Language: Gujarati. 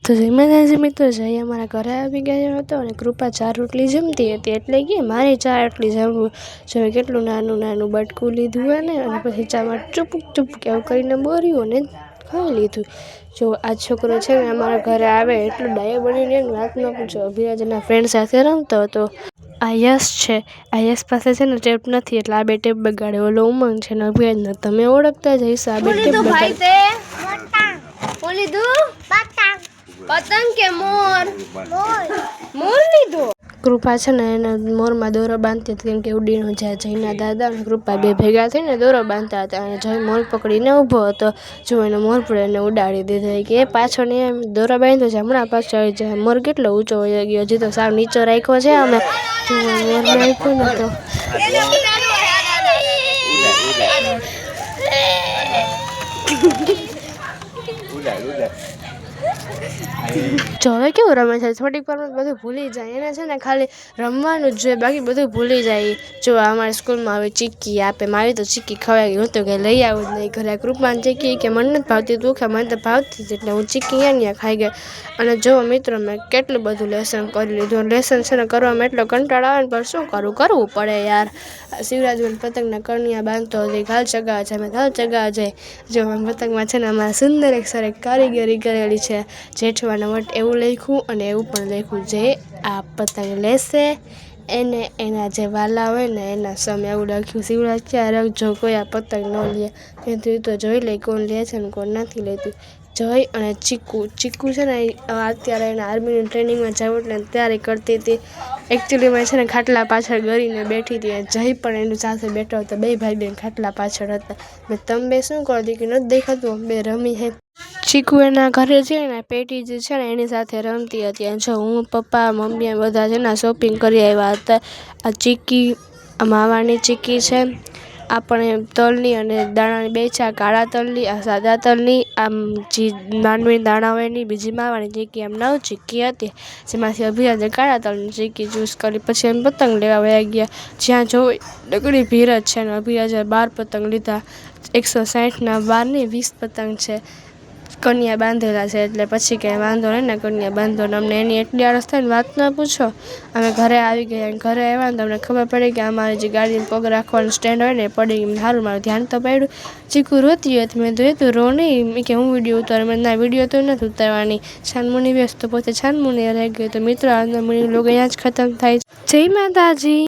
તો જય મિત્રો, જય અમારા ઘરે આવી ગયો હતો અને કૃપા 4 રોટલી જમતી હતી. એટલે કે મારે 4 રોટલી જમવું. જો કેટલું નાનું નાનું બટકું લીધું હોય ને અને પછી ચામાં ચૂપુક એવું કરીને બોર્યું અને ખાઈ લીધું. જો આ છોકરો છે ને અમારા ઘરે આવે એટલું ડાયો બનીને વાત ન પૂછો. અભિરાજના ફ્રેન્ડ સાથે રમતો હતો. આ યશ છે, આ યશ પાસે છે ને ટેપ નથી એટલે આ બે ટેપ બગાડે. ઓલો ઉમંગ છે ને અભિરાજને તમે ઓળખતા જ હશો. આ બે ટેપ બગાડે. પતંગ કે મોર? મોર લીધો. કૃપા છે ને એને મોરમાં દોરો બાંધતી હતી, કેમ કે ઉડીનો જાય. જયના દાદા અને કૃપા બે ભેગા થઈને દોરો બાંધતા હતા અને જય મોર પકડીને ઊભો હતો. જો એને મોર પડે એને ઉડાડી દીધો કે એ પાછો ને એમ દોરો બાંધ્યો છે, હમણાં પાછો આવી જાય. મોર કેટલો ઊંચો વહી ગયો, હજી તો સાવ નીચો રાખ્યો છે અમે. જો મોર નાખ્યો ને તો જો હવે કેવું રમે છે, થોડીક વારમાં બધું ભૂલી જાય. એને છે ને ખાલી રમવાનું જ જોઈએ, બાકી બધું ભૂલી જાય. જો અમારી સ્કૂલમાં હવે ચીક્કી આપે. મારી તો ચીક્કી ખવાઈ ગઈ. હું તો કંઈ લઈ આવું જ નહીં ઘરે. કૃપાને ચીક્કી કે મને નથી ભાવતી, તું કે મને તો ભાવતી જ, એટલે હું ચીક્કી ત્યાં ખાઈ ગઈ. અને જો મિત્રો મેં કેટલું બધું લેસન કરી લીધું. લેસન છે ને કરવામાં એટલો કંટાળો આવે ને, પણ શું કરવું પડે યાર. શિવરાજભાઈ પતંગના કણિયા બાંધતો હતી, ઘાલ ચગાવવા જાય. મેં ઘાલ ચગાવવા જાય. જો પતંગમાં છે ને અમારા સુંદર એક સર કારીગરી કરેલી છે. જેઠવાના વટ એવું લખ્યું અને એવું પણ લખ્યું, જે આ પતંગ લેશે એને એના જે વાલા હોય ને એના સમ, એવું લખ્યું. શિવરાજ ક્યાં રખજો, કોઈ આ પતંગ ન લે. મેં તું તો જોઈ લે કોણ લે છે ને કોણ નથી લેતું. જય અને ચીકુ છે ને અત્યારે એના આર્મીની ટ્રેનિંગમાં જવું એટલે તૈયારી કરતી હતી. એકચ્યુઅલીમાં છે ને ખાટલા પાછળ ગરીને બેઠી હતી. જય પણ એની સાથે બેઠો હતો. બે ભાઈ બેન ખાટલા પાછળ હતા. મેં તમે બે શું કરતી કે નથી દેખાતું, બે રમી હે. ચીકુ એના ઘરે છે ને પેટી જે છે ને એની સાથે રમતી હતી. અને જો હું, પપ્પા, મમ્મી બધા છે ને શોપિંગ કરી આવ્યા હતા. આ ચીક્કી આ માવાની ચીક્કી છે. આપણે તલની અને દાણાની બે છે. આ કાળા તલની, આ સાદા તલની, આમ જે માંડવી દાણા હોય એની, બીજી માવાની ચીક્કી. આમ 9 ચીક્કી હતી, જેમાંથી અભિરાજે કાળા તલની ચીક્કી ચૂઝ કરી. પછી એમ પતંગ લેવા વયા ગયા. જ્યાં જોઈ ડગડી ભીર જ છે ને અભિરાજે 12 પતંગ લીધા. 160ના 12 નહીં 20 પતંગ છે. કન્યા બાંધેલા છે એટલે પછી કંઈ વાંધો નહીં ને, કન્યા બાંધો ને. અમને એની એટલી આળસ થાય ને વાત ના પૂછો. અમે ઘરે આવી ગયા. ઘરે આવ્યા ને તો અમને ખબર પડી કે અમારી જે ગાડીને પગ રાખવાનું સ્ટેન્ડ હોય ને એ પડી ગયું. સારું મારું ધ્યાન તો પડ્યું. ચીકુ રોતી હતી. મેં તો તું રો નહીં કે હું વિડીયો ઉતારું. મેં ના, વિડીયો તો નથી ઉતારવાની. છાનમુની વ્યસ્ત તો પોતે છાનમુની રહી ગઈ. તો મિત્રો આજનો મિની વ્લોગ અહીંયા જ ખતમ થાય છે. જય માતાજી.